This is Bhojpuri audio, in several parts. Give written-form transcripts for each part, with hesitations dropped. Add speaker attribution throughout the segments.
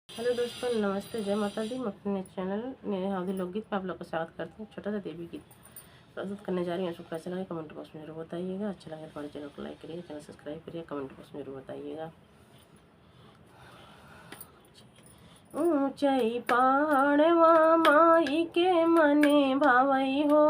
Speaker 1: हेलो दोस्तों, नमस्ते, जय माता दी। मैं अपने चैनल नेहावली लोकगीत में आप लोग का स्वागत करते हैं। छोटा सा देवी गीत प्रस्तुत करने जा रही हूँ। आपको कैसा लगे कमेंट बॉक्स में जरूर बताइएगा। अच्छा लगे हमारे चैनल को लाइक करिए, चैनल सब्सक्राइब करिए, कमेंट बॉक्स में जरूर बताइएगा। ऊंचाई पहाड़वा माई के मने भावई हो,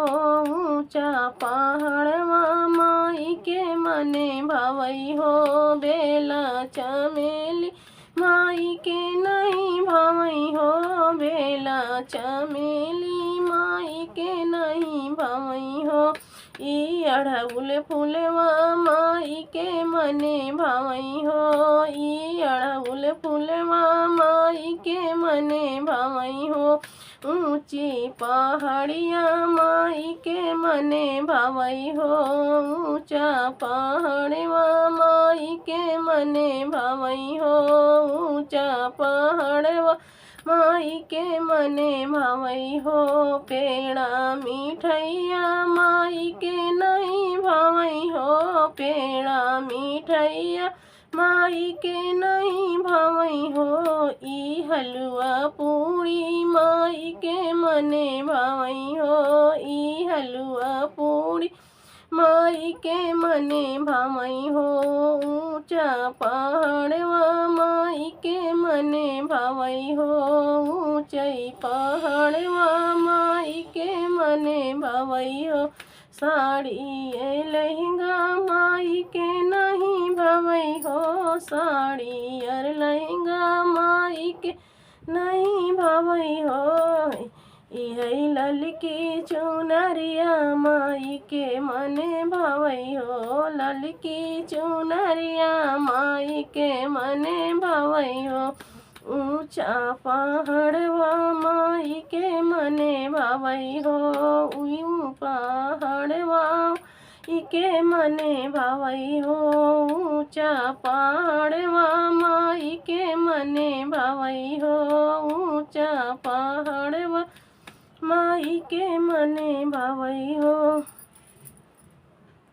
Speaker 1: ऊंचा पहाड़वा माई के मने भावई हो। बेला चमेली माई के नहीं भावई हो, बेला चमेली माई के नहीं भावई हो। ई अड़हुल फूलवा माई के मने भावई हो, ई अड़हुल फूलवा माई के मने भावई हो। ऊंची पहाड़िया माई के मने भावई हो, ऊंचा पहाड़वा माई के मने भावई हो, ऊंचा पहाड़वा माई के मने भावई हो। पेड़ा मिठैया माई के नहीं भावई हो, पेड़ा मिठैया माई के नहीं भावई हो। ई हलवा पूरी माई के मने भावई हो, ई हलवा पूरी माई के मने भावई हो। ऊंचा पहाड़वा माई के मने भावई हो, ऊंचाई पहाड़वा माई के मने भावई हो। साड़ी लहंगा माई के नहीं भावई हो, साड़ी और लहंगा माई के नहीं भावई हो। यही ललकी चुनरिया माई के मने भावई हो, ललकी चुनरिया माई के मने भावई हो। ऊंचा पहाड़वा माई के मने भावई हो, ऊं पहाड़वा के मने भावई हो। ऊंचा पहाड़वा माई के मने भावई हो, ऊंचा पहाड़वा माई के मने भावई हो।